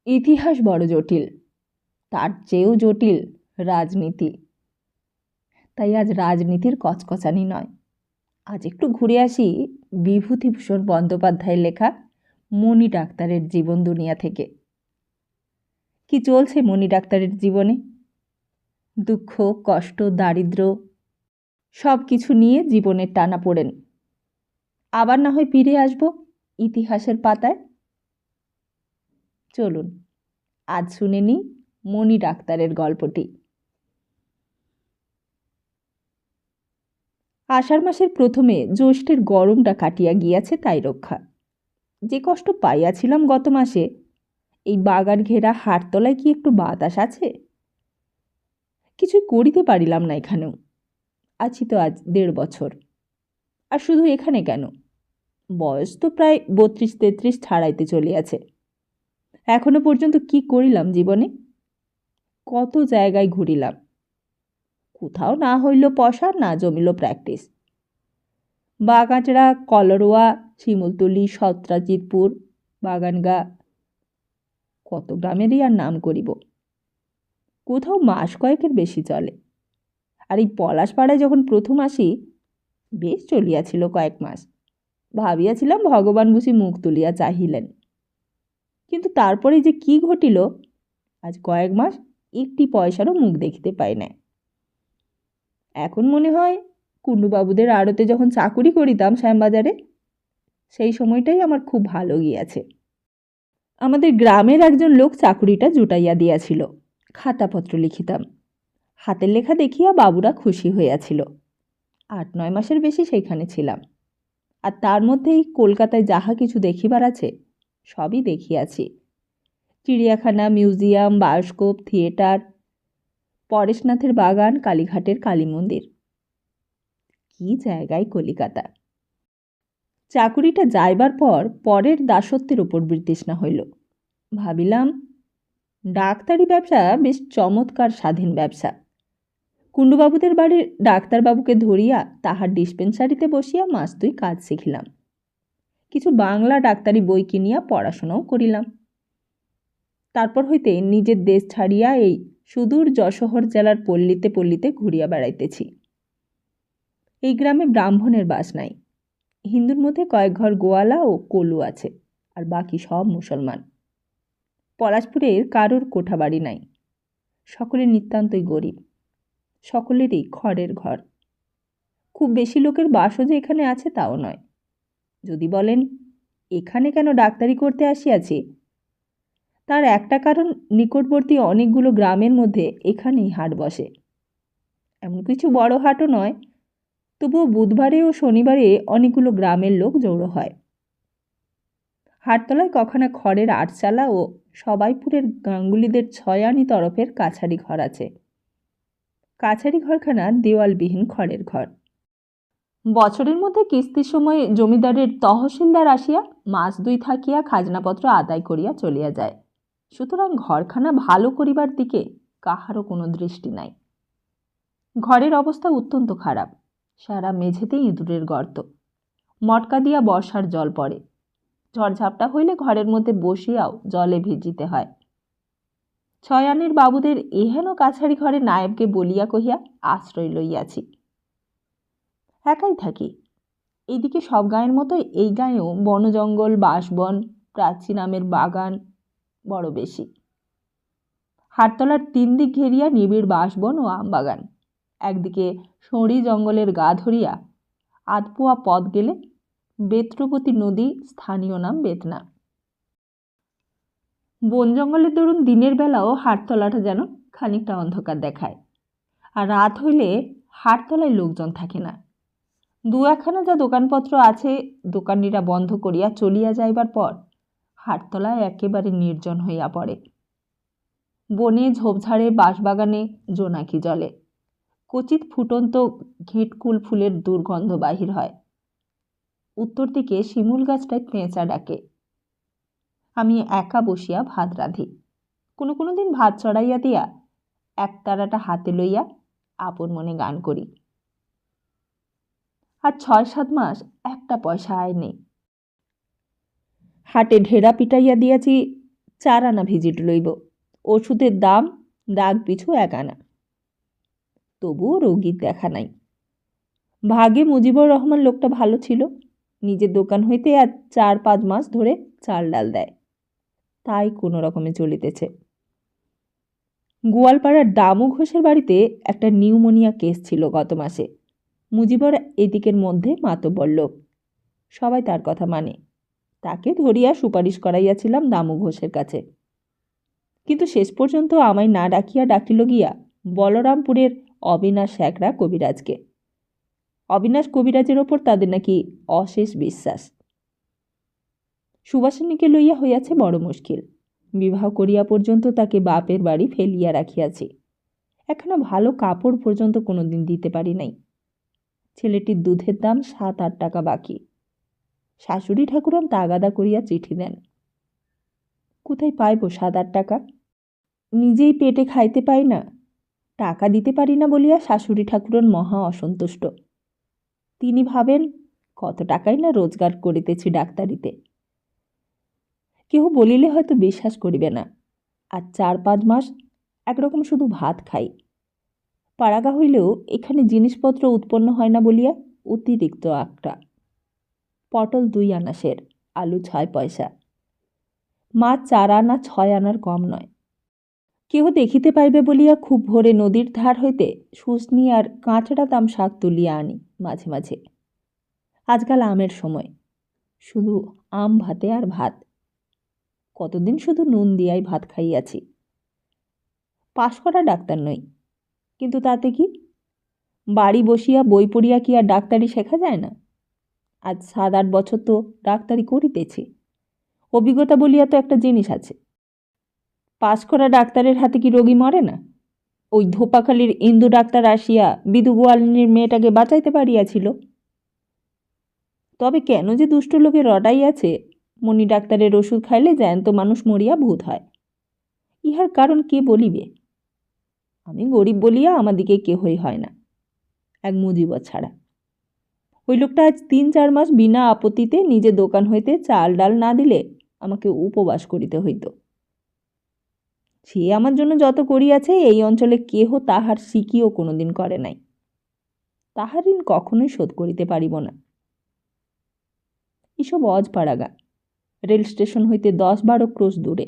ইতিহাস বড় জটিল, তার চেয়েও জটিল রাজনীতি। তাই আজ রাজনীতির কচকচানি নয়, আজ একটু ঘুরে আসি বিভূতিভূষণ বন্দ্যোপাধ্যায়ের লেখা মণি ডাক্তারের জীবন দুনিয়া থেকে। কি চলছে মণি ডাক্তারের জীবনে? দুঃখ, কষ্ট, দারিদ্র সব কিছু নিয়ে জীবনের টানাপোড়েন। আবার না হয় ফিরে আসবো ইতিহাসের পাতায়। চলুন আজ শুনে নিই মণি ডাক্তারের গল্পটি। আষাঢ় মাসের প্রথমে জ্যৈষ্ঠের গরমটা কাটিয়া গিয়াছে, তাই রক্ষা। যে কষ্ট পাইয়াছিলাম গত মাসে, এই বাগান ঘেরা হাটতলায় কি একটু বাতাস আছে? কিছুই করিতে পারিলাম না এখানেও। আছি তো আজ 1.5 বছর। আর শুধু এখানে কেন, বয়স তো প্রায় 32-33 ছাড়াইতে চলিয়াছে। এখনো পর্যন্ত কি করিলাম জীবনে? কত জায়গায় ঘুরিলাম, কোথাও না হইল পয়সা, না জমিল প্র্যাকটিস। বাগাঁচড়া, কলরোয়া, শিমুলতলি, সত্রাজিতপুর, বাগানগা, কত গ্রামেরই আর নাম করিব। কোথাও মাস কয়েকের বেশি চলে। আর এই পলাশপাড়ায় যখন প্রথম আসি, বেশ চলিয়াছিল কয়েক মাস। ভাবিয়াছিলাম ভগবান বুঝি মুখ তুলিয়া চাহিলেন। কিন্তু তারপরে যে কি ঘটিল, আজ কয়েক মাস একটি পয়সারও মুখ দেখিতে পাই না। এখন মনে হয় কুণ্ডুবাবুদের আড়তে যখন চাকুরি করিতাম শ্যামবাজারে, সেই সময়টাই আমার খুব ভালো গিয়াছে। আমাদের গ্রামের একজন লোক চাকুরিটা জুটাইয়া দিয়াছিল। খাতাপত্র লিখিতাম, হাতের লেখা দেখিয়া বাবুরা খুশি হইয়াছিল। 8-9 মাসের বেশি সেইখানে ছিলাম। আর তার মধ্যেই কলকাতায় যাহা কিছু দেখিবার আছে সবই দেখিয়াছি। চিড়িয়াখানা, মিউজিয়াম, বায়োস্কোপ, থিয়েটার, পরেশনাথের বাগান, কালীঘাটের কালী মন্দির। কি জায়গায় কলিকাতা! চাকুরিটা যাইবার পর পরের দাসত্বের উপর বিতৃষ্ণা হইল। ভাবিলাম ডাক্তারি ব্যবসা বেশ চমৎকার স্বাধীন ব্যবসা। কুণ্ডুবাবুদের বাড়ির ডাক্তারবাবুকে ধরিয়া তাহার ডিসপেন্সারিতে বসিয়া মাস 2 কাজ শিখিলাম। কিছু বাংলা ডাক্তারি বই কিনিয়া পড়াশোনাও করিলাম। তারপর হইতে নিজের দেশ ছাড়িয়া এই সুদূর যশোহর জেলার পল্লীতে পল্লীতে ঘুরিয়া বেড়াইতেছি। এই গ্রামে ব্রাহ্মণের বাস নাই। হিন্দুর মধ্যে কয়েক ঘর গোয়ালা ও কলু আছে, আর বাকি সব মুসলমান। পলাশপুরের কারোর কোঠা বাড়ি নাই। সকলে নিতান্তই গরিব, সকলেরই খড়ের ঘর। খুব বেশি লোকের বাসও যে এখানে আছে তাও নয়। যদি বলেন এখানে কেন ডাক্তারি করতে আসিয়াছি, তার একটা কারণ, নিকটবর্তী অনেকগুলো গ্রামের মধ্যে এখানেই হাট বসে। এমন কিছু বড় হাটও নয়, তবুও বুধবারে ও শনিবারে অনেকগুলো গ্রামের লোক জড়ো হয়। হাটতলায় কখানা খড়ের আটচালা ও সবাইপুরের গাঙ্গুলিদের 6 আনি তরফের কাছারি ঘর আছে। কাছারি ঘরখানা দেওয়ালবিহীন খড়ের ঘর। বছরের মধ্যে কিস্তির সময় জমিদারের তহসিলদার আসিয়া মাস 2 থাকিয়া খাজনাপত্র আদায় করিয়া চলিয়া যায়। সুতরাং ঘরখানা ভালো করিবার দিকে কাহারও কোনো দৃষ্টি নাই। ঘরের অবস্থা অত্যন্ত খারাপ। সারা মেঝেতে ইঁদুরের গর্ত, মটকা দিয়া বর্ষার জল পড়ে। ঝড়ঝাপটা হইলে ঘরের মধ্যে বসিয়াও জলে ভিজিতে হয়। 6 আনির বাবুদের এহেন কাছারি ঘরে নায়েবকে বলিয়া কহিয়া আশ্রয় লইয়াছি। একাই থাকি। এইদিকে সব গাঁয়ের মতো এই গাঁয়েও বনজঙ্গল, বাঁশবন, প্রাচীন আমের বাগান বড় বেশি। হাটতলার 3 দিক ঘেরিয়া নিবিড় বাঁশবন ও আম বাগান। একদিকে সঁড়ি জঙ্গলের গা ধরিয়া আধপোয়া পথ গেলে বেত্রবতী নদী, স্থানীয় নাম বেতনা। বন জঙ্গলের দরুন দিনের বেলাও হাটতলাটা যেন খানিকটা অন্ধকার দেখায়, আর রাত হইলে হাটতলায় লোকজন থাকে না। 2-1খানা যা দোকানপত্র আছে, দোকানিরা বন্ধ করিয়া চলিয়া যাইবার পর হাটতলায় একেবারে নির্জন হইয়া পড়ে। বনে, ঝোপঝাড়ে, বাঁশবাগানে জোনাকি জলে। কচিত ফুটন্ত ঘিটকুল ফুলের দুর্গন্ধ বাহির হয়। উত্তর দিকে শিমুল গাছটায় পেঁচা ডাকে। আমি একা বসিয়া ভাত রাঁধি। কোনো কোনো দিন ভাত চড়াইয়া দিয়া একতারাটা হাতে লইয়া আপন মনে গান করি। আর 6-7 মাস একটা পয়সা আয় নেই। হাটে ঢেরা পিটাইয়া দিয়াছি 4 আনা ভিজিট লইব। ওষুধের দাম দাগ পিছু 1 আনা। তবুও রোগীর দেখা নাই। ভাগে মুজিবুর রহমান লোকটা ভালো ছিল। নিজের দোকান হইতে আজ 4-5 মাস ধরে চাল ডাল দেয়, তাই কোনো রকমে চলিতেছে। গোয়ালপাড়ার দামু ঘোষের বাড়িতে একটা নিউমোনিয়া কেস ছিল গত মাসে। মুজিবর এদিকের মধ্যে মাতব্বর লোক, সবাই তার কথা মানে। তাকে ধরিয়া সুপারিশ করাইয়াছিলাম দামু ঘোষের কাছে, কিন্তু শেষ পর্যন্ত আমায় না ডাকিয়া ডাকিল গিয়া বলরামপুরের অবিনাশ শ্যাকরা কবিরাজকে। অবিনাশ কবিরাজের ওপর তাদের নাকি অশেষ বিশ্বাস। সুবাসিনীকে লইয়া হইয়াছে বড় মুশকিল। বিবাহ করিয়া পর্যন্ত তাকে বাপের বাড়ি ফেলিয়া রাখিয়াছি। একখানা ভালো কাপড় পর্যন্ত কোনোদিন দিতে পারি নাই। ছেলেটির দুধের দাম 7-8 টাকা বাকি। শাশুড়ি ঠাকুরন তাগাদা করিয়া চিঠি দেন। কোথায় পাইব 7-8 টাকা? নিজেই পেটে খাইতে পাই না, টাকা দিতে পারি না বলিয়া শাশুড়ি ঠাকুরন মহা অসন্তুষ্ট। তিনি ভাবেন কত টাকাই না রোজগার করিতেছি ডাক্তারিতে। কেহ বলিলে হয়তো বিশ্বাস করিবে না। আর 4-5 মাস একরকম শুধু ভাত খাই। পাড়াগা হইলেও এখানে জিনিসপত্র উৎপন্ন হয় না বলিয়া অতিরিক্ত আঁকড়া। পটল 2 আনা সের, আলু 6 পয়সা, মাছ 4 আনা 6 আনার কম নয়। কেহ দেখিতে পাইবে বলিয়া খুব ভোরে নদীর ধার হইতে শুশনি আর কাঁচড়া দাম শাক তুলিয়া আনি মাঝে মাঝে। আজকাল আমের সময়, শুধু আম ভাতে আর ভাত। কতদিন শুধু নুন দিয়াই ভাত খাইয়াছি। পাশ করা ডাক্তার নই, কিন্তু তাতে কি? বাড়ি বসিয়া বই পড়িয়া কি আর ডাক্তারি শেখা যায় না? আজ 7-8 বছর তো ডাক্তারি করিতেছি। অভিজ্ঞতা বলিয়া তো একটা জিনিস আছে। পাশ করা ডাক্তারের হাতে কি রোগী মরে না? ওই ধোপাখালির ইন্দু ডাক্তার আসিয়া বিদু গোয়ালিনীর মেয়েটাকে বাঁচাইতে পারিয়াছিল। তবে কেন যে দুষ্ট লোকে রটাইয়াছে মণি ডাক্তারের ওষুধ খাইলে জ্যান্ত মানুষ মরিয়া ভূত হয়, ইহার কারণ কে বলিবে? আমি গরিব বলিয়া আমাদিকে কেহই হয় না, এক মুজিবর ছাড়া। ওই লোকটা আজ 3-4 মাস বিনা আপত্তিতে নিজে দোকান হইতে চাল ডাল না দিলে আমাকে উপবাস করিতে হইত। সে আমার জন্য যত করিয়াছে এই অঞ্চলে কেহ তাহার সিকিও কোনোদিন করে নাই। তাহার ঋণ কখনোই শোধ করিতে পারিব না। এসব অজপাড়াগা, রেল স্টেশন হইতে 10-12 ক্রোশ দূরে।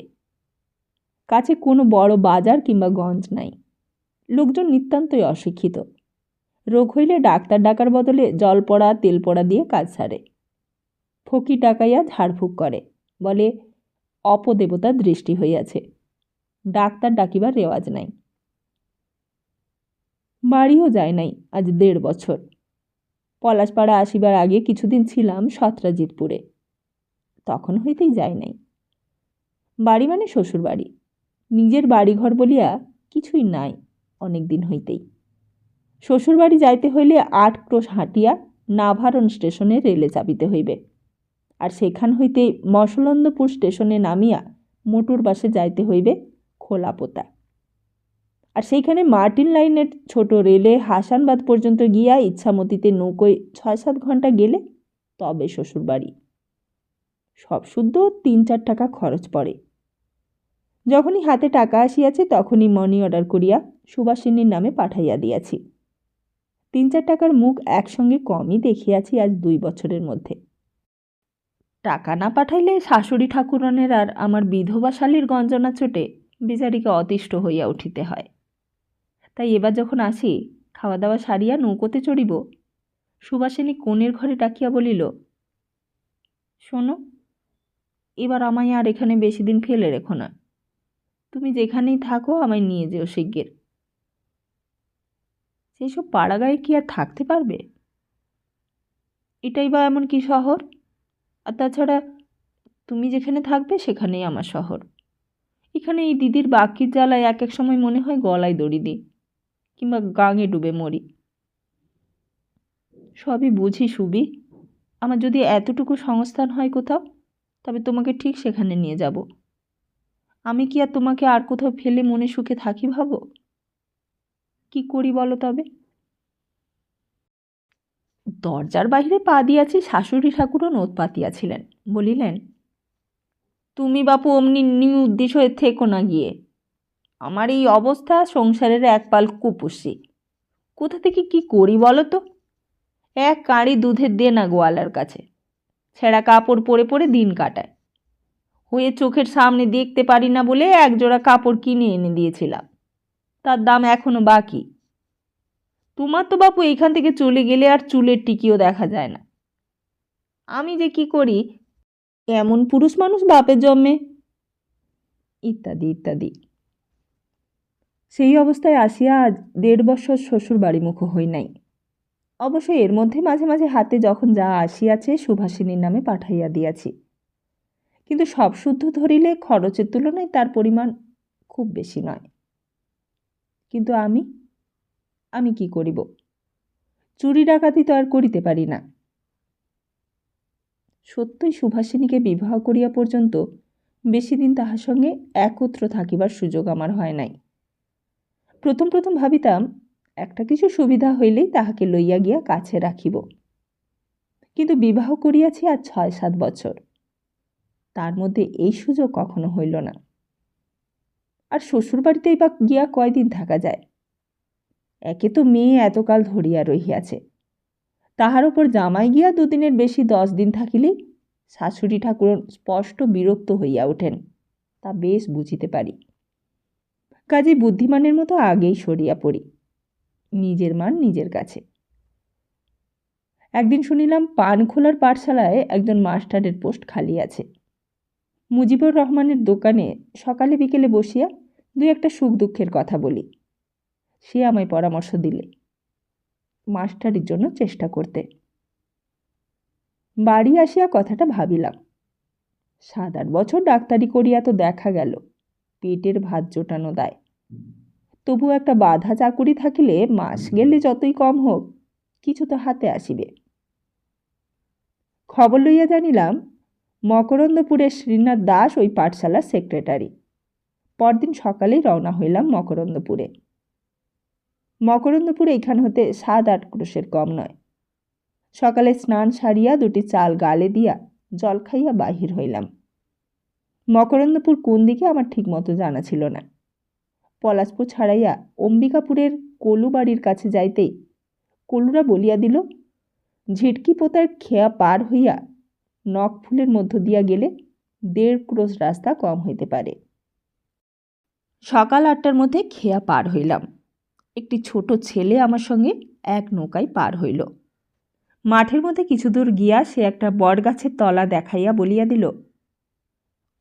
কাছে কোনো বড় বাজার কিংবা গঞ্জ নাই। লোকজন নিতান্তই অশিক্ষিত। রোগ হইলে ডাক্তার ডাকার বদলে জল পড়া তেল পড়া দিয়ে কাজ সারে। ফকির ডাকাইয়া ঝাড়ফুঁক করে, বলে অপদেবতার দৃষ্টি হইয়াছে। ডাক্তার ডাকিবার রেওয়াজ নাই। বাড়িও যায় নাই আজ 1.5 বছর। পলাশপাড়া আসিবার আগে কিছুদিন ছিলাম সত্রাজিৎপুরে, তখন হইতেই যাই নাই। বাড়ি মানে শ্বশুর বাড়ি। নিজের বাড়িঘর বলিয়া কিছুই নাই অনেক দিন হইতেই। শ্বশুর বাড়ি যাইতে হইলে 8 ক্রোশ হাঁটিয়া নাভারণ স্টেশনে রেলে চাপিতে হইবে, আর সেখান হইতে মশলন্দপুর স্টেশনে নামিয়া মোটর বাসে যাইতে হইবে খোলাপোতা। আর সেইখানে মার্টিন লাইনের ছোট রেলে হাসানবাদ পর্যন্ত গিয়া ইচ্ছামতিতে নৌকোয় 6-7 ঘন্টা গেলে তবে শ্বশুর বাড়ি। সব শুদ্ধ 3-4 টাকা খরচ পড়ে। যখনই হাতে টাকা আসিয়াছে তখনই মানি অর্ডার করিয়া সুবাসিনীর নামে পাঠাইয়া দিয়াছি। 3-4 টাকার মুখ একসঙ্গে কমই দেখিয়াছি আজ 2 বছরের মধ্যে। টাকা না পাঠাইলে শাশুড়ি ঠাকুরনের আর আমার বিধবা শালীর গঞ্জনা চোটে বেচারিকে অতিষ্ঠ হইয়া উঠিতে হয়। তাই এবার যখন আসি খাওয়া দাওয়া সারিয়া নৌকোতে চড়িব, সুবাসিনী কোণের ঘরে ডাকিয়া বলিল, শোনো, এবার আমায় আর এখানে বেশি দিন ফেলে রেখো না। তুমি যেখানেই থাকো আমায় নিয়ে যেও শিগগির। সেইসব পাড়াগাঁয়ে কি আর থাকতে পারবে? এটাই বা এমন কি শহর? আর তাছাড়া তুমি যেখানে থাকবে সেখানেই আমার শহর। এখানে এই দিদির বাকির জ্বালায় এক এক সময় মনে হয় গলায় দড়ি দিই, কিংবা গাঙে ডুবে মরি। সবই বুঝি সুবি, আমার যদি এতটুকু সংস্থান হয় কোথাও, তবে তোমাকে ঠিক সেখানে নিয়ে যাব। আমি কি আর তোমাকে আর কোথাও ফেলে মনে সুখে থাকি ভাবো? কি করি বলো তবে? দরজার বাহিরে পা দিয়াছি, শাশুড়ি ঠাকুরও নোত পাতিয়াছিলেন। বলিলেন, তুমি বাপু অমনি নিউদ্দেশ হয়ে থেকো না গিয়ে। আমার এই অবস্থা সংসারের এক পাল কুপুষি। কোথা থেকে কি করি বলো তো? এক কাঁড়ি দুধের দে না গোয়ালার কাছে, ছেঁড়া কাপড় পরে পরে দিন কাটায়। হয়ে চোখের সামনে দেখতে পারি না বলে একজোড়া কাপড় কিনে এনে দিয়েছিলাম, তার দাম এখনো বাকি। তোমার তো বাপু এইখান থেকে চলে গেলে আর চুলের টিকিও দেখা যায় না। আমি যে কি করি, এমন পুরুষ মানুষ বাপের জন্মে, ইত্যাদি ইত্যাদি। সেই অবস্থায় আসিয়া আজ 1.5 বৎসর শ্বশুর বাড়ি মুখ হই নাই। অবশ্য এর মধ্যে মাঝে মাঝে হাতে যখন যা আসিয়াছে সুভাষিনীর নামে পাঠাইয়া দিয়াছি, কিন্তু সব শুদ্ধ ধরিলে খরচের তুলনায় তার পরিমাণ খুব বেশি নয়। কিন্তু আমি কি করিব? চুরি ডাকাতি তো আর করিতে পারি না। সত্যই সুভাষিনীকে বিবাহ করিয়া পর্যন্ত বেশি দিন তাহার সঙ্গে একত্র থাকিবার সুযোগ আমার হয় নাই। প্রথম প্রথম ভাবিতাম একটা কিছু সুবিধা হইলেই তাহাকে লইয়া গিয়া কাছে রাখিব, কিন্তু বিবাহ করিয়াছি আজ 6-7 বছর, তার মধ্যে এই সুযোগ কখনো হইল না। আর শ্বশুরবাড়িতেই বা গিয়া কয়দিন থাকা যায়? একে তো মেয়ে এতকাল ধরিয়া রহিয়াছে, তাহার উপর জামাই গিয়া 2 দিনের বেশি 10 দিন থাকিলেই শাশুড়ি ঠাকুরন স্পষ্ট বিরক্ত হইয়া ওঠেন, তা বেশ বুঝিতে পারি। কাজেই বুদ্ধিমানের মতো আগেই সরিয়া পড়ি, নিজের মান নিজের কাছে। একদিন শুনিলাম পানখোলার পাঠশালায় একজন মাস্টারের পোস্ট খালি আছে। মুজিবুর রহমানের দোকানে সকালে বিকেলে বসিয়া 2-একটা সুখ দুঃখের কথা বলি। সে আমায় পরামর্শ দিলে মাস্টারের জন্য চেষ্টা করতে। বাড়ি আসিয়া কথাটা ভাবিলাম। 7-8 বছর ডাক্তারি করিয়া তো দেখা গেল পেটের ভাত জোটানো দায়। তবু একটা বাধা চাকুরি থাকিলে মাস গেলে যতই কম হোক কিছু তো হাতে আসিবে। খবর লইয়া জানিলাম মকরন্দপুরের শ্রীনাথ দাস ওই পাঠশালার সেক্রেটারি। পরদিন সকালেই রওনা হইলাম মকরন্দপুরে। মকরন্দপুর এইখান হতে 7-8 ক্রোশের কম নয়। সকালে স্নান সারিয়া 2টি চাল গালে দিয়া জল খাইয়া বাহির হইলাম। মকরন্দপুর কোন দিকে আমার ঠিক মতো জানা ছিল না। পলাশপুর ছাড়াইয়া অম্বিকাপুরের কলু বাড়ির কাছে যাইতেই কলুরা বলিয়া দিল, ঝিটকি পোতার খেয়া পার হইয়া নখ ফুলের মধ্য দিয়া গেলে 1.5 ক্রোশ রাস্তা কম হইতে পারে। সকাল 8টার মধ্যে খেয়া পার হইলাম। একটি ছোট ছেলে আমার সঙ্গে এক নৌকায় পার হইল। মাঠের মধ্যে কিছু দূর গিয়া সে একটা বট গাছের তলা দেখাইয়া বলিয়া দিল,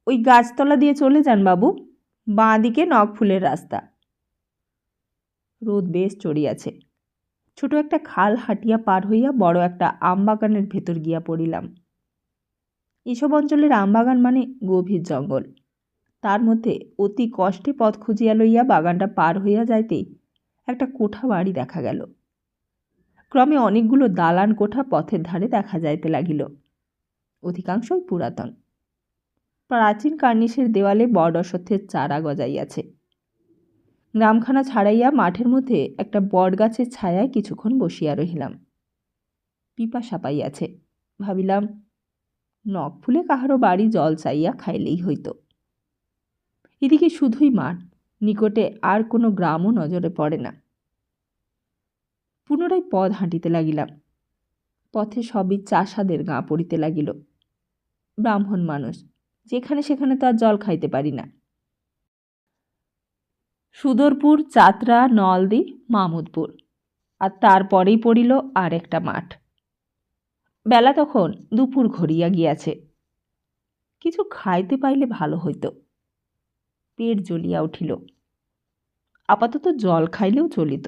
ওই গাছতলা দিয়ে চলে যান বাবু, বাঁ দিকে নখ ফুলের রাস্তা। রোদ বেশ চড়িয়াছে। ছোট একটা খাল হাঁটিয়া পার হইয়া বড় একটা আমবাগানের ভেতর গিয়া পড়িলাম। এসব অঞ্চলের আমবাগান মানে গভীর জঙ্গল। তার মধ্যে অতি কষ্টে পথ খুঁজিয়া লইয়া বাগানটা পার হইয়া যাইতেই একটা কোঠা বাড়ি দেখা গেল। ক্রমে অনেকগুলো দালান কোঠা পথের ধারে দেখা যাইতে লাগিল। অধিকাংশই পুরাতন। প্রাচীন কার্নিশের দেওয়ালে বট অশ্বত্থের চারা গজাইয়াছে। গ্রামখানা ছাড়াইয়া মাঠের মধ্যে একটা বট গাছের ছায়ায় কিছুক্ষণ বসিয়া রহিলাম। পিপাসা পাইয়াছে। ভাবিলাম নখ ফুলে কাহারও বাড়ি জল চাইয়া খাইলেই হইত। এদিকে শুধুই মাঠ, নিকটে আর কোনো গ্রামও নজরে পড়ে না। পুনরায় পথ হাঁটিতে লাগিলাম। পথে সবই চাষাদের গাঁ পড়িতে লাগিল। ব্রাহ্মণ মানুষ, যেখানে সেখানে তো আর জল খাইতে পারি না। সুদরপুর, চাতরা, নলদি, মামুদপুর, আর তারপরেই পড়িল আর একটা মাঠ। বেলা তখন দুপুর ঘড়িয়া গিয়াছে। কিছু খাইতে পাইলে ভালো হইত। পেট জ্বলিয়া উঠিল। আপাতত জল খাইলেও চলিত।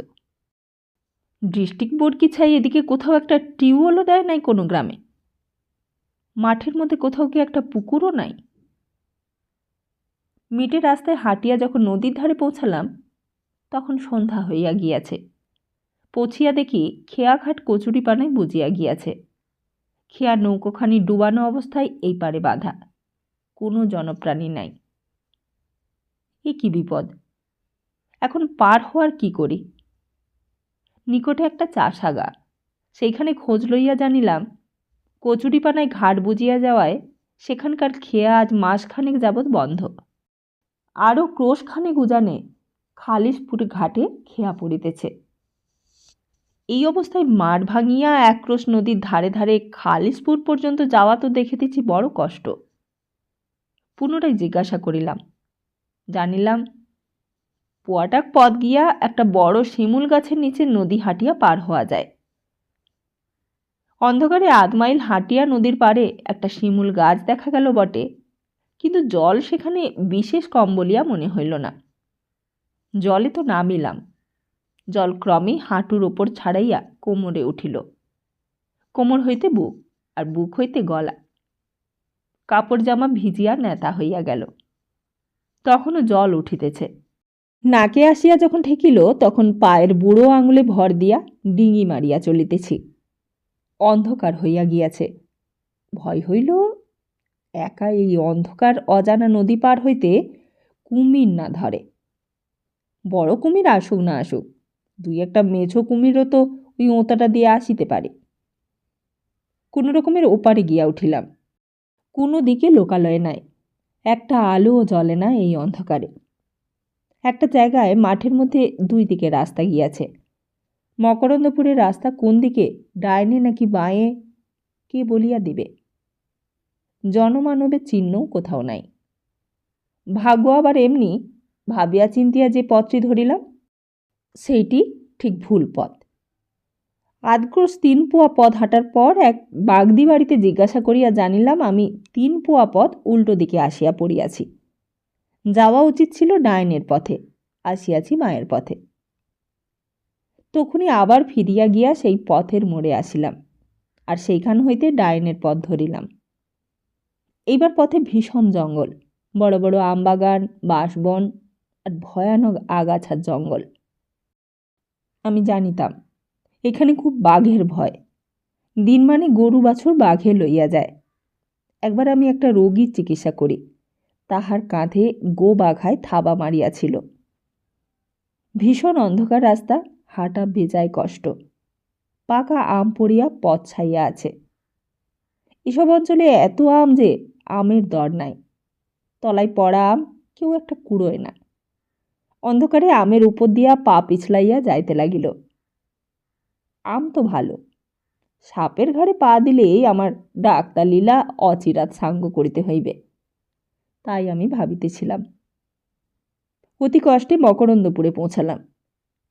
ডিস্ট্রিক্ট বোর্ড কি চাই এদিকে কোথাও একটা টিউবওয়েলও দেয় নাই কোনো গ্রামে? মাঠের মধ্যে কোথাও কি একটা পুকুরও নাই? মিটে রাস্তায় হাঁটিয়া যখন নদীর ধারে পৌঁছালাম তখন সন্ধ্যা হইয়া গিয়াছে। পৌঁছিয়া দেখি খেয়াঘাট কচুরিপানায় বুঝিয়া গিয়াছে। খেয়ার নৌকোখানি ডুবানো অবস্থায় এই পারে বাঁধা, কোনো জনপ্রাণী নাই। এ কি বিপদ! এখন পার হওয়ার কি করি? নিকটে একটা চাষাগা, সেইখানে খোঁজ লইয়া জানিলাম কচুরিপানায় ঘাট বুঝিয়া যাওয়ায় সেখানকার খেয়া আজ মাসখানেক যাবৎ বন্ধ। আরও ক্রোশখানেক উজানে খালিশপুর ঘাটে খেয়া পড়িতেছে। এই অবস্থায় মাঠ ভাঙিয়া একক্রোশ নদীর ধারে ধারে খালিশপুর পর্যন্ত যাওয়া তো দেখিতেছি বড় কষ্ট। পুনরায় জিজ্ঞাসা করিলাম। জানিলাম পোয়াটাক পথ গিয়া একটা বড় শিমুল গাছের নিচে নদী হাঁটিয়া পার হওয়া যায়। অন্ধকারে ৮ মাইল হাঁটিয়া নদীর পাড়ে একটা শিমুল গাছ দেখা গেল বটে, কিন্তু জল সেখানে বিশেষ কম বলিয়া মনে হইল না। জলে তো নামিলাম। জল ক্রমে হাঁটুর ওপর ছাড়াইয়া কোমরে উঠিল। কোমর হইতে বুক, আর বুক হইতে গলা। কাপড় জামা ভিজিয়া নেতা হইয়া গেল। তখনও জল উঠিতেছে। নাকে আসিয়া যখন ঠেকিল তখন পায়ের বুড়ো আঙুলে ভর দিয়া ডিঙি মারিয়া চলিতেছি। অন্ধকার হইয়া গিয়াছে। ভয় হইল একা এই অন্ধকার অজানা নদী পার হইতে কুমির না ধরে। বড় কুমির আসুক না আসুক, ২-১টা মেছো কুমিরও তো ওই ওঁতাটা দিয়ে আসিতে পারে। কোনো রকমের ওপারে গিয়া উঠিলাম। কোনো দিকে লোকালয় নাই, একটা আলোও জ্বলে না এই অন্ধকারে। একটা জায়গায় মাঠের মধ্যে ২ দিকে রাস্তা গিয়াছে। মকরন্দপুরের রাস্তা কোন দিকে, ডাইনে নাকি বাঁয়ে, কে বলিয়া দিবে? জনমানবের চিহ্নও কোথাও নাই। ভাগ্য আবার এমনি, ভাবিয়া চিন্তিয়া যে পথটি ধরিলাম সেইটি ঠিক ভুল পথ। আধক্রোশ ৩ পোয়া পথ হাঁটার পর এক বাগদি বাড়িতে জিজ্ঞাসা করিয়া জানিলাম আমি ৩ পোয়া পথ উল্টো দিকে আসিয়া পড়িয়াছি। যাওয়া উচিত ছিল ডাইনের পথে, আসিয়াছি বাঁয়ের পথে। তখনই আবার ফিরিয়া গিয়া সেই পথের মোড়ে আসিলাম, আর সেইখান হইতে ডাইনের পথ ধরিলাম। এইবার পথে ভীষণ জঙ্গল, বড় বড় আমবাগান, বাঁশবন আর ভয়ানক আগাছার জঙ্গল। আমি জানিতাম এখানে খুব বাঘের ভয়। দিন মানে গরু বাছুর বাঘে লইয়া যায়। একবার আমি একটা রোগীর চিকিৎসা করি, তাহার কাঁধে গো বাঘায় থাবা মারিয়াছিল। ভীষণ অন্ধকার রাস্তা, হাঁটা বেজায় কষ্ট। পাকা আম পড়িয়া পথ ছাইয়া আছে। এসব অঞ্চলে এত আম যে আমের দর নাই। তলায় পড়া আম কেউ একটা কুড়োয় না। অন্ধকারে আমের উপর দিয়া পা পিছলাইয়া যাইতে লাগিল। আম তো ভালো, সাপের ঘাড়ে পা দিলেই আমার ডাক্তার লীলা অচিরাত সাঙ্গ করিতে হইবে, তাই আমি ভাবিতেছিলাম। অতি কষ্টে মকরন্দপুরে পৌঁছালাম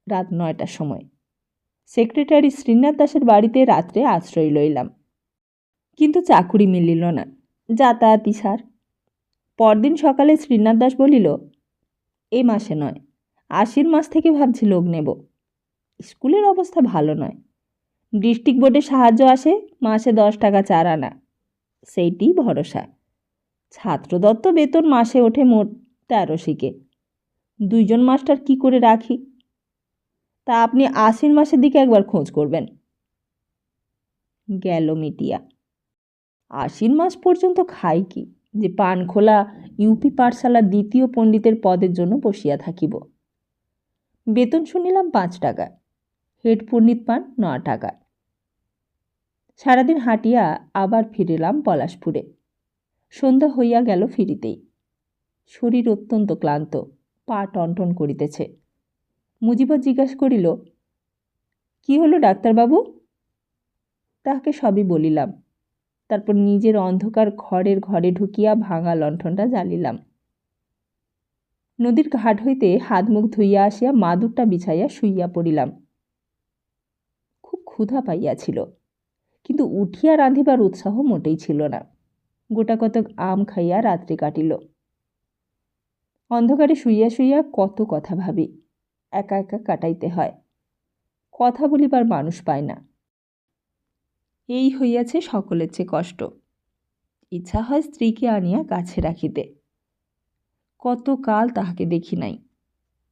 রাত ৯টার সময়। সেক্রেটারি শ্রীনাথ দাসের বাড়িতে রাত্রে আশ্রয় লইলাম, কিন্তু চাকুরি মিলিল না, যাতায়াতি সার। পরদিন সকালে শ্রীনাথ দাস বলিল, এ মাসে নয়, আশ্বিন মাস থেকে ভাবছি লোক নেব। স্কুলের অবস্থা ভালো নয়। ডিস্ট্রিক্ট বোর্ডের সাহায্য আসে, মাসে ১০ টাকা ৪ আনা, সেইটি ভরসা। ছাত্রদত্ত বেতন মাসে ওঠে মোট ১৩ শিকে। ২ জন মাস্টার কি করে রাখি? তা আপনি আশ্বিন মাসের দিকে একবার খোঁজ করবেন। গেল মিটিয়া। আশ্বিন মাস পর্যন্ত খাই কি, যে পানখোলা ইউপি পাঠশালার ২য় পণ্ডিতের পদের জন্য বসিয়া থাকিব। বেতন শুনিলাম ৫ টাকা, হেড পণ্ডিত পান ৯ টাকা। সারাদিন হাঁটিয়া আবার ফিরিলাম পলাশপুরে। সন্ধ্যা হইয়া গেল ফিরিতেই। শরীর অত্যন্ত ক্লান্ত, পা টনটন করিতেছে। মুজিবর জিজ্ঞাসা করিল, কি হলো ডাক্তারবাবু? তাহাকে সবই বলিলাম। তারপর নিজের অন্ধকার ঘরে ঢুকিয়া ভাঙা লণ্ঠনটা জ্বালিলাম। নদীর ঘাট হইতে হাত মুখ ধুইয়া আসিয়া মাদুরটা বিছাইয়া শুইয়া পড়িলাম। খুব ক্ষুধা পাইয়াছিল, কিন্তু উঠিয়া রাঁধিবার উৎসাহ মোটেই ছিল না। গোটা কতক আম খাইয়া রাত্রি কাটিল। অন্ধকারে শুইয়া শুইয়া কত কথা ভাবি, একা একা কাটাইতে হয়। কথা বলিবার মানুষ পায় না। এই হইয়াছে সকলের চেয়ে কষ্ট। ইচ্ছা হয় স্ত্রীকে আনিয়া কাছে রাখিতে। কত কাল তাহাকে দেখি নাই,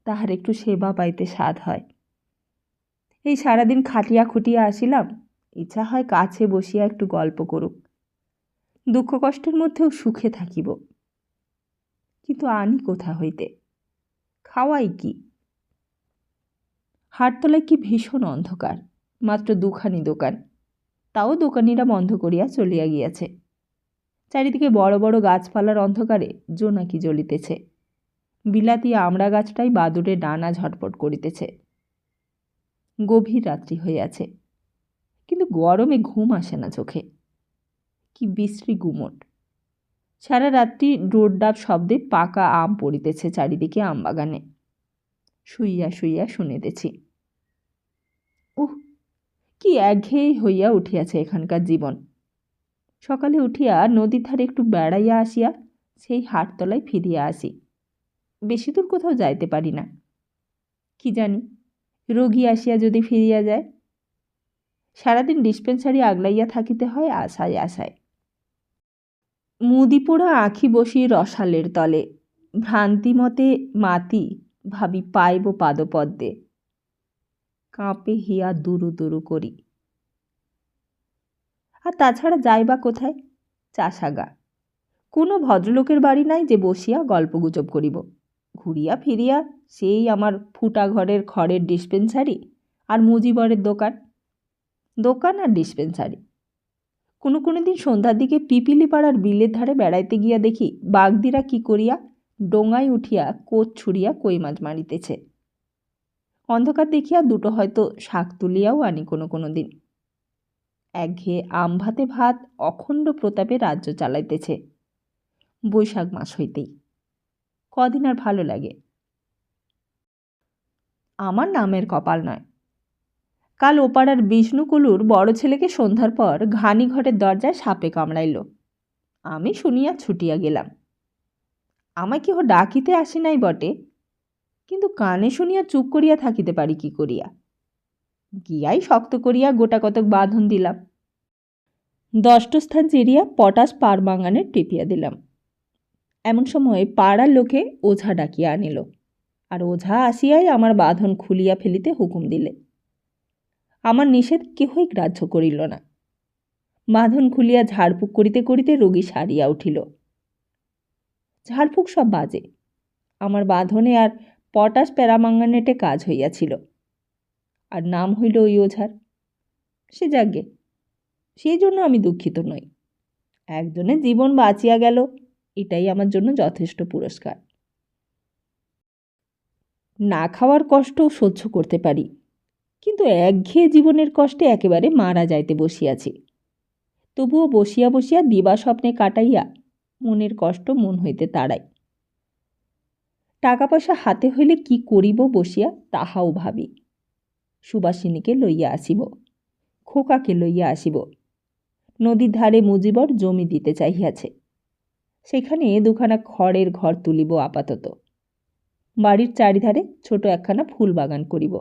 তাহার একটু সেবা পাইতে সাধ হয়। এই সারাদিন খাটিয়া খুটিয়া আসিলাম, ইচ্ছা হয় কাছে বসিয়া একটু গল্প করুক, দুঃখ কষ্টের মধ্যেও সুখে থাকিব। কিন্তু আনি কোথা হইতে, খাওয়াই কি? হাটতলায় কি ভীষণ অন্ধকার, মাত্র ২খানি দোকান, তাও দোকানিরা বন্ধ করিয়া চলিয়া গিয়াছে। চারিদিকে বড় বড় গাছপালার অন্ধকারে জোনাকি জ্বলিতেছে। বিলাতি আমড়া গাছটাই বাদুড়ে ডানা ঝটপট করিতেছে। গভীর রাত্রি হইয়াছে, কিন্তু গরমে ঘুম আসে না চোখে। কি বিশ্রী গুমট। সারা রাত্রি ডোরডাব শব্দে পাকা আম পড়িতেছে চারিদিকে আমবাগানে। শুইয়া শুইয়া শুনিতেছি। কি একঘেয়ে হইয়া উঠিয়াছে এখানকার জীবন। সকালে উঠিয়া নদীর ধারে একটু বেড়াইয়া আসিয়া সেই হাটতলায় ফিরিয়া আসি। বেশি দূর কোথাও যাইতে পারি না। কি জানি, রোগী আসিয়া যদি ফিরিয়া যায়। সারাদিন ডিসপেন্সারি আগলাইয়া থাকিতে হয় আশায় আশায়। মুদিপোড়া আঁখি বসি রসালের তলে, ভ্রান্তিমতে মাতি ভাবি পাইব পাদপদ্মে। কাঁপে হিয়া দুরু দুরু করি। আর তাছাড়া যাই বা কোথায়? চাষাগা। কোনো ভদ্রলোকের বাড়ি নাই যে বসিয়া গল্পগুজব করিব। ঘুরিয়া ফিরিয়া সেই আমার ফুটা ঘরের খড়ের ডিসপেন্সারি আর মুজিবরের দোকান। দোকান আর ডিসপেন্সারি। কোনো দিন সন্ধ্যার দিকে পিপিলিপাড়ার বিলের ধারে বেড়াইতে গিয়া দেখি বাগদিরা কি করিয়া ডোঙায় উঠিয়া কোচ ছুড়িয়া কই মাছ মারিতেছে। অন্ধকার দেখিয়া দুটো হয়তো শাক তুলিয়াও আনি কোনো দিন। একঘেয়ে আম ভাতে ভাত অখণ্ড প্রতাপে রাজ্য চালাইতেছে বৈশাখ মাস হইতেই। কদিন আর ভালো লাগে। আমার নামের কপাল নয়। কাল ওপাড়ার বিষ্ণুকুলুর বড় ছেলেকে সন্ধ্যার পর ঘানি ঘরের দরজায় সাপে কামড়াইল। আমি শুনিয়া ছুটিয়া গেলাম। আমায় কেহ ডাকিতে আসি নাই বটে, কিন্তু কানে শুনিয়া চুপ করিয়া থাকিতে পারি কি করিয়া। গিয়াই শক্ত করিয়া গোটা কতক বাঁধন দিলাম। 10টো স্থান চিরিয়া পটাশ পার বাঙানে টিপিয়া দিলাম। এমন সময় পাড়ার লোকে ওঝা ডাকিয়া আনিল, আর ওঝা আসিয়াই আমার বাঁধন খুলিয়া ফেলিতে হুকুম দিলে। আমার নিষেধ কেহই গ্রাহ্য করিল না। বাঁধন খুলিয়া ঝাড়ফুঁক করিতে করিতে রোগী সারিয়া উঠিল। ঝাড়ফুঁক সব বাজে। আমার বাঁধনে আর পটাশ প্যারামাঙ্গানেটে কাজ হইয়াছিল, আর নাম হইল ওই ওঝার। সে যাগে, সেই জন্য আমি দুঃখিত নই। একজনের জীবন বাঁচিয়া গেল, এটাই আমার জন্য যথেষ্ট পুরস্কার। না খাওয়ার কষ্ট সহ্য করতে পারি, কিন্তু একঘেয়ে জীবনের কষ্টে একেবারে মারা যাইতে বসিয়াছি। তবুও বসিয়া বসিয়া দিবা স্বপ্নে কাটাইয়া মনের কষ্ট মন হইতে তাড়াই। টাকা পয়সা হাতে হইলে কি করিব বসিয়া তাহাও ভাবি। সুবাসিনীকে লইয়া আসিব, খোকাকে লইয়া আসিব। নদীর ধারে মুজিবর জমি দিতে চাহিয়াছে, সেখানে দুখানা খড়ের ঘর তুলিব আপাতত। বাড়ির চারিধারে ছোট একখানা ফুল বাগান করিব।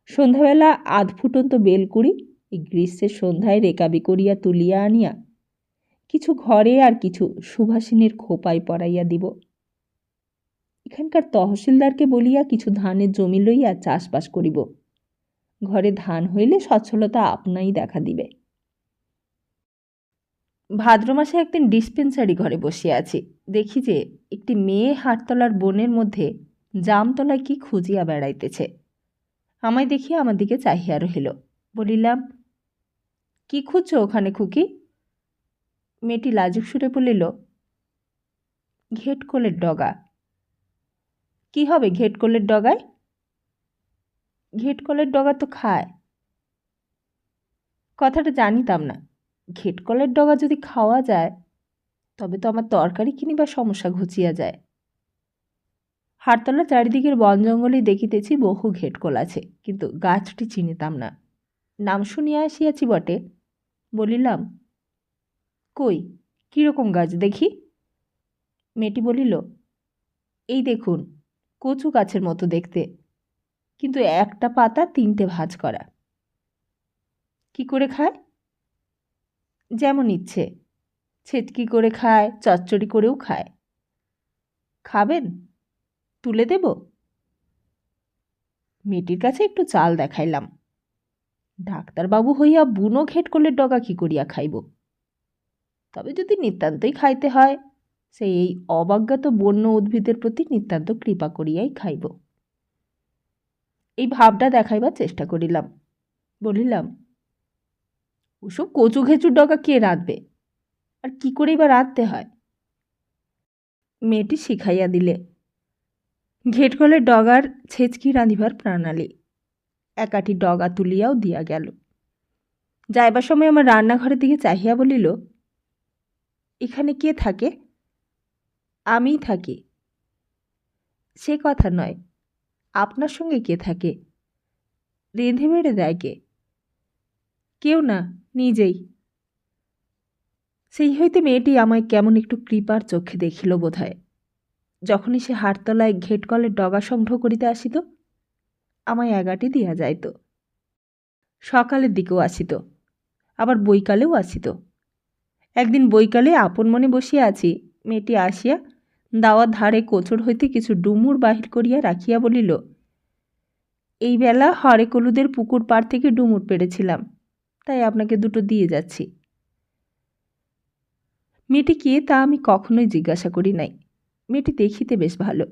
সন্ধ্যাবেলা আধ ফুটন্ত বেলকুড়ি এই গ্রীষ্মের সন্ধ্যায় রেকাবি করিয়া তুলিয়া আনিয়া কিছু ঘরে আর কিছু সুভাষিনীর খোপায় পরাইয়া দিব। এখানকার তহসিলদারকে বলিয়া কিছু ধানের জমি লইয়া চাষবাস করিব। ঘরে ধান হইলে সচ্ছলতা আপনাই দেখা দিবে। ভাদ্র মাসে একদিন ডিসপেন্সারি ঘরে বসিয়া আছি, দেখি যে একটি মেয়ে হাটতলার বনের মধ্যে জামতলায় কি খুঁজিয়া বেড়াইতেছে। আমায় দেখিয়া আমার দিকে চাহিয়া রহিল। বলিলাম, কি খুঁজছো ওখানে খুকি? মেয়েটি লাজুক সুরে বলিল, ঘেটকোলের ডগা। কি হবে ঘেটকোলের ডগায়? ঘেটকলের ডগা তো খায়। কথাটা জানিতাম না। ঘেটকলের ডগা যদি খাওয়া যায়, তবে তো আমার তরকারি কিনিবার সমস্যা ঘুচিয়া যায়। হাটতলার চারিদিকের বন জঙ্গলেই দেখিতেছি বহু ঘেটকল আছে, কিন্তু গাছটি চিনিতাম না। নাম শুনিয়া আসিয়াছি বটে। বলিলাম, কই, কীরকম গাছ দেখি? মেয়েটি বলিল, এই দেখুন, কচু গাছের মতো দেখতে, কিন্তু একটা পাতা 3টে ভাঁজ করা। কি করে খায়? যেমন ইচ্ছে, ছেটকি করে খায়, চচ্চড়ি করেও খায়। খাবেন? তুলে দেব? মেয়েটির কাছে একটু চাল দেখাইলাম। ডাক্তারবাবু হইয়া বুনো ঘেটকলের ডগা কি করিয়া খাইব? তবে যদি নিতান্তই খাইতে হয়, সেই এই অবাজ্ঞাত বন্য উদ্ভিদের প্রতি নিতান্ত কৃপা করিয়াই খাইব। এই ভাবটা দেখাইবার চেষ্টা করিলাম। বলিলাম, ওসব কচু ঘেঁচুর ডগা কে রাঁধবে? আর কি করেই বা রাঁধতে হয়? মেয়েটি শিখাইয়া দিলে। ঘেটকলের ডগার ছেচকি রাঁধিবার প্রণালী। একাটি ডগা তুলিয়াও দিয়া গেল। যাইবার সময় আমার রান্নাঘরের দিকে চাহিয়া বলিল, এখানে কে থাকে? আমিই থাকি। সে কথা নয়, আপনার সঙ্গে কে থাকে? রেঁধে বেড়ে দেয় কে? কেউ না, নিজেই। সেই হইতে মেয়েটি আমায় কেমন একটু কৃপার চোখে দেখিল বোধ হয়। যখনই সে হাটতলায় ঘেটকলের ডগা সংগ্রহ করিতে আসিত, আমায় এগাটি দিয়া যাইত। সকালের দিকেও আসিত, আবার বৈকালেও আসিত। একদিন বৈকালে আপন মনে বসিয়া আছি, মেয়েটি আসিয়া দাওয়ার ধারে কোচর হইতে কিছু ডুমুর বাহির করিয়া রাখিয়া বলিল, এই বেলা হরেকলুদের পুকুর পাড় থেকে ডুমুর পেড়েছিলাম, তাই আপনাকে দুটো দিয়ে যাচ্ছি। মেয়েটি কে তা আমি কখনোই জিজ্ঞাসা করি নাই। মেয়েটি দেখিতে বেশ ভালো,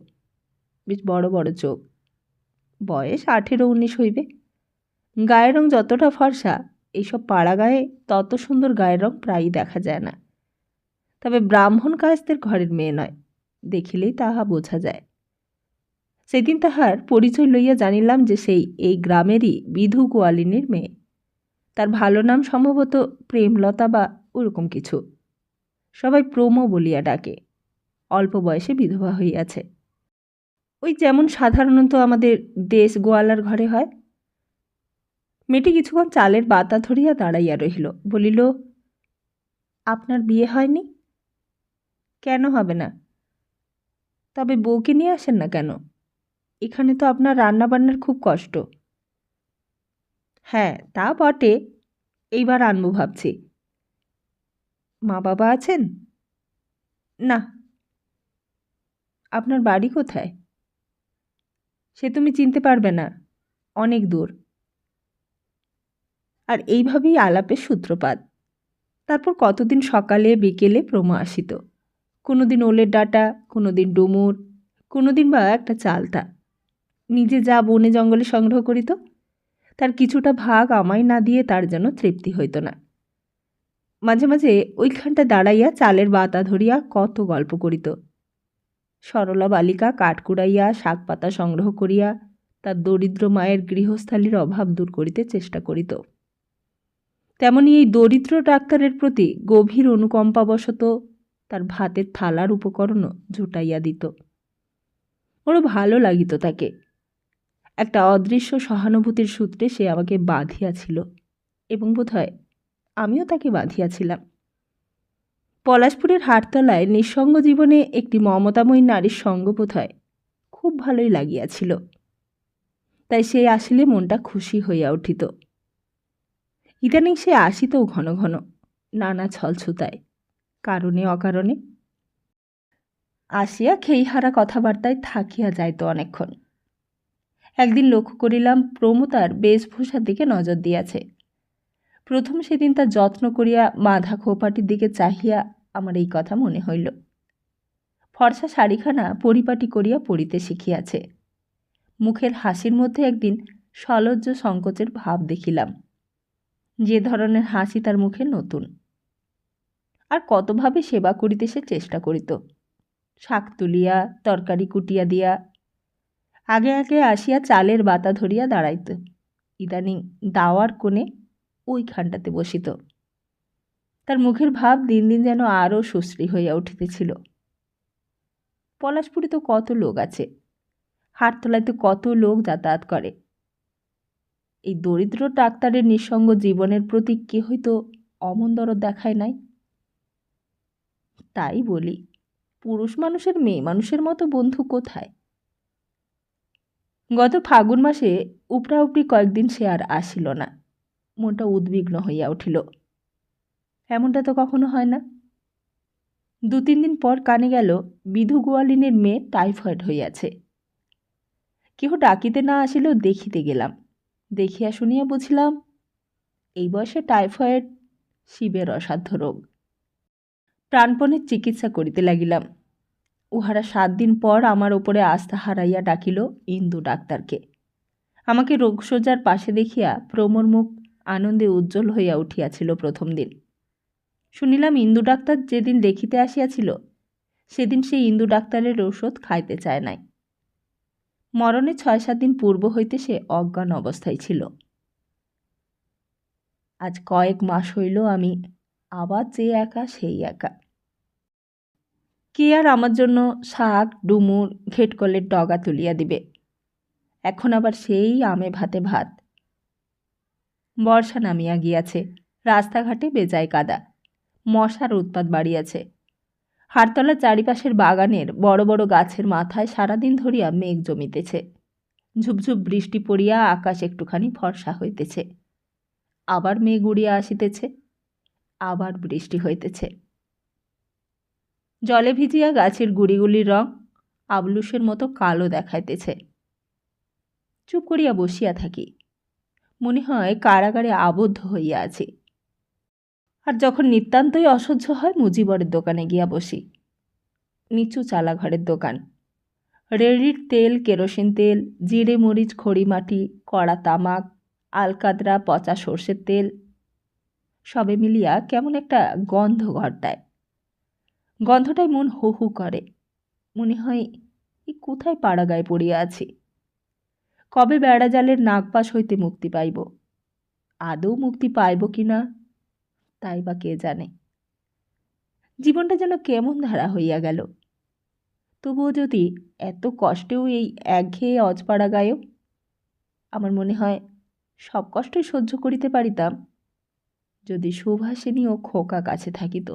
বেশ বড় বড় চোখ, বয়স 18-19 হইবে। গায়ের রং যতটা ফর্সা, এইসব পাড়া গায়ে তত সুন্দর গায়ের রং প্রায়ই দেখা যায় না। তবে ব্রাহ্মণ কায়স্থের ঘরের মেয়ে নয়, দেখিলেই তাহা বোঝা যায়। সেদিন তাহার পরিচয় লইয়া জানিলাম যে সেই এই গ্রামেরই বিধু গোয়ালিনীর মেয়ে। তার ভালো নাম সম্ভবত প্রেমলতা বা ওরকম কিছু। সবাই প্রমো বলিয়া ডাকে। অল্প বয়সে বিধবা হইয়াছে, ওই যেমন সাধারণত আমাদের দেশ গোয়ালার ঘরে হয়। মেয়েটি কিছুক্ষণ চালের বাতা ধরিয়া দাঁড়াইয়া রহিল, বলিল, আপনার বিয়ে হয়নি? কেন হবে না? তবে বউকে নিয়ে আসেন না কেন? এখানে তো আপনার রান্নাবান্নার খুব কষ্ট। হ্যাঁ, তা বটে, এইবার আনবো ভাবছি। মা বাবা আছেন? না। আপনার বাড়ি কোথায়? সে তুমি চিনতে পারবে না, অনেক দূর। আর এইভাবেই আলাপের সূত্রপাত। তারপর কতদিন সকালে বিকেলে প্রমো আসিত। কোনোদিন ওলের ডাঁটা, কোনোদিন ডুমুর, কোনোদিন বা একটা চালতা। নিজে যা বনে জঙ্গলে সংগ্রহ করিত, তার কিছুটা ভাগ আমায় না দিয়ে তার যেন তৃপ্তি হইত না। মাঝে মাঝে ওইখানটা দাঁড়াইয়া চালের বাতা ধরিয়া কত গল্প করিত। সরলা বালিকা কাঠ কুড়াইয়া শাক পাতা সংগ্রহ করিয়া তার দরিদ্র মায়ের গৃহস্থালির অভাব দূর করিতে চেষ্টা করিত। তেমনি এই দরিদ্র ডাক্তারের প্রতি গভীর অনুকম্পাবশত তার ভাতের থালার উপকরণও জুটাইয়া দিত। ওরও ভালো লাগিত তাকে। একটা অদৃশ্য সহানুভূতির সূত্রে সে আমাকে বাঁধিয়াছিল, এবং বোধহয় আমিও তাকে বাঁধিয়াছিলাম। পলাশপুরের হাটতলায় নিঃসঙ্গ জীবনে একটি মমতাময়ী নারীর সঙ্গ বোধহয় খুব ভালোই লাগিয়াছিল। তাই সে আসিলে মনটা খুশি হইয়া উঠিত। ইদানিং সে আসিতও ঘন ঘন, নানা ছলছুতায়, কারণে অকারণে। আসিয়া খেইহারা কথাবার্তায় থাকিয়া যাইত অনেকক্ষণ। একদিন লক্ষ্য করিলাম প্রমতার বেশভূষার দিকে নজর দিয়াছে। প্রথম সেদিন তার যত্ন করিয়া বাঁধা খোপাটির দিকে চাহিয়া আমার এই কথা মনে হইল। ফর্সা শাড়িখানা পরিপাটি করিয়া পরিতে শিখিয়াছে। মুখের হাসির মধ্যে একদিন সলজ্জ সংকোচের ভাব দেখিলাম। যে ধরনের হাসি তার মুখে নতুন। আর কতভাবে সেবা করিতে সে চেষ্টা করিত। শাক তুলিয়া, তরকারি কুটিয়া দিয়া, আগে আগে আসিয়া চালের বাতা ধরিয়া দাঁড়াইত। ইদানিং দাওয়ার কোণে ওইখানটাতে বসিত। তার মুখের ভাব দিন দিন যেন আরও সুশ্রী হইয়া উঠিতেছিল। পলাশপুরে তো কত লোক আছে, হাটতলায় তো কত লোক যাতায়াত করে। এই দরিদ্র ডাক্তারের নিঃসঙ্গ জীবনের প্রতি কে হয়তো অমন দরদ দেখায় নাই। তাই বলি, পুরুষ মানুষের মেয়ে মানুষের মতো বন্ধু কোথায়? গত ফাগুন মাসে উপরাউপরি কয়েকদিন সে আর আসিল না। মনটা উদ্বিগ্ন হইয়া উঠিল। এমনটা তো কখনো হয় না। 2-3 দিন পর কানে গেল বিধু গোয়ালিনীর মেয়ে টাইফয়েড হইয়াছে। কেহ ডাকিতে না আসিলেও দেখিতে গেলাম। দেখিয়া শুনিয়া বুঝিলাম এই বয়সে টাইফয়েড শিবের অসাধ্য রোগ। প্রাণপণের চিকিৎসা করিতে লাগিলাম। উহারা 7 দিন পর আমার ওপরে আস্থা হারাইয়া ডাকিল ইন্দু ডাক্তারকে। আমাকে রোগশয্যার পাশে দেখিয়া প্রমোর মুখ আনন্দে উজ্জ্বল হইয়া উঠিয়াছিল প্রথম দিন। শুনিলাম ইন্দু ডাক্তার যেদিন দেখিতে আসিয়াছিল সেদিন সেই ইন্দু ডাক্তারের ঔষধ খাইতে চায় নাই। মরণে ৬-৭ দিন পূর্ব হইতে সে অজ্ঞান অবস্থায় ছিল। আজ কয়েক মাস হইল আমি আবার যে একা সেই একা। কে আর আমার জন্য শাক, ডুমুর, ঘেটকলের ডগা তুলিয়া দিবে? এখন আবার সেই আমে ভাতে ভাত। বর্ষা নামিয়া গিয়াছে, রাস্তাঘাটে বেজায় কাদা, মশার উৎপাত বাড়িয়াছে। হারতলার চারিপাশের বাগানের বড় বড় গাছের মাথায় সারাদিন ধরিয়া মেঘ জমিতেছে। ঝুপঝুপ বৃষ্টি পড়িয়া আকাশ একটুখানি ফর্সা হইতেছে, আবার মেঘ উড়িয়া আসিতেছে, আবার বৃষ্টি হইতেছে। জলে ভিজিয়া গাছের গুড়িগুলির রং আবলুসের মতো কালো দেখাইতেছে। চুপ করিয়া বসিয়া থাকি, মনে হয় কারাগারে আবদ্ধ হইয়া আছি। আর যখন নিতান্তই অসহ্য হয় মুজিবরের দোকানে গিয়া বসি। নিচু চালা ঘরের দোকান। রেড়ির তেল, কেরোসিন তেল, জিরে মরিচ, খড়িমাটি, কড়া তামাক, আলকাতরা, পচা সর্ষের তেল সবে মিলিয়া কেমন একটা গন্ধ ঘরটায়। গন্ধটায় মন হু হু করে। মনে হয় এই কোথায় পাড়াগায় পড়িয়া আছি। কবে বেড়াজালের নাগপাশ হইতে মুক্তি পাইব? আদৌ মুক্তি পাইব কি না তাই বা কে জানে। জীবনটা যেন কেমন ধারা হইয়া গেল। তবুও যদি এত কষ্টেও এই একঘেয়ে অজপাড়া গায়েও আমার মনে হয় সব কষ্টই সহ্য করিতে পারিতাম যদি সুভাষিনী ও খোকা কাছে থাকিত।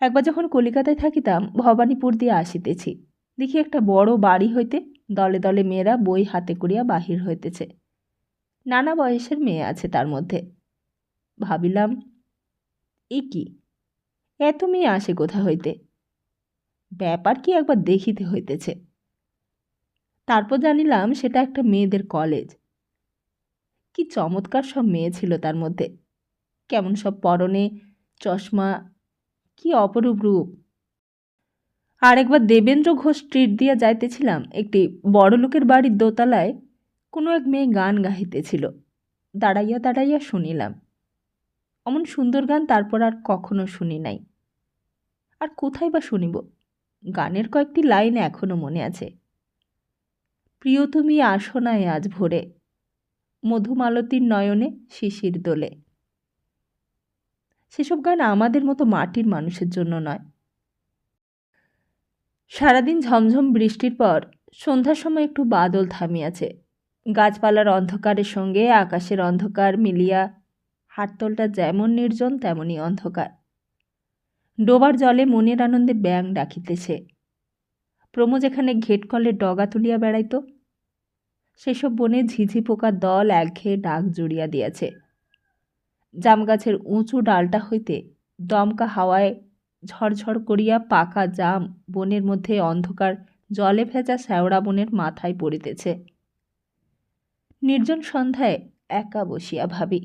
একবার যখন কলিকাতায় থাকিতাম, ভবানীপুর দিয়ে আসিতেছি, দেখি একটা বড় বাড়ি হইতে দলে দলে মেয়েরা বই হাতে করিয়া বাহির হইতেছে। নানা বয়সের মেয়ে আছে তার মধ্যে। ভাবিলাম, এ কি, এত মেয়ে আসে কোথা হইতে? ব্যাপার কি একবার দেখিতে হইতেছে। তারপর জানিলাম সেটা একটা মেয়েদের কলেজ। কি চমৎকার সব মেয়ে ছিল তার মধ্যে, কেমন সব পরনে চশমা, কি অপরূপ রূপ। আর একবার দেবেন্দ্র ঘোষ স্ট্রিট দিয়া যাইতেছিলাম, একটি বড় লোকের বাড়ির দোতলায় কোনো এক মেয়ে গান গাহিতেছিল। দাঁড়াইয়া দাঁড়াইয়া শুনিলাম। অমন সুন্দর গান তারপর আর কখনো শুনি নাই। আর কোথায় বা শুনিব? গানের কয়েকটি লাইন এখনো মনে আছে। প্রিয় তুমি আসো নাই আজ ভোরে, মধুমালতীর নয়নে শিশির দোলে। সেসব গান আমাদের মতো মাটির মানুষের জন্য নয়। সারাদিন ঝমঝম বৃষ্টির পর সন্ধ্যার সময় একটু বাদল থামিয়াছে। গাছপালার অন্ধকারের সঙ্গে আকাশের অন্ধকার মিলিয়া হাটতলটা যেমন নির্জন তেমনই অন্ধকার। ডোবার জলে মনের আনন্দে ব্যাঙ ডাকিতেছে। প্রমো যেখানে ঘেটকলের ডগা তুলিয়া বেড়াইত, সেসব বনে ঝিঝি পোকার দল একঘেয়ে ডাক জুড়িয়া দিয়াছে। জামগাছের উঁচু ডালটা হইতে দমকা হাওয়ায় ঝড়ঝড় করিয়া পাকা জাম বনের মধ্যে অন্ধকার জলে ভেজা শ্যাওড়া বনের মাথায় পড়িতেছে। নির্জন সন্ধ্যায় একা বসিয়া ভাবি,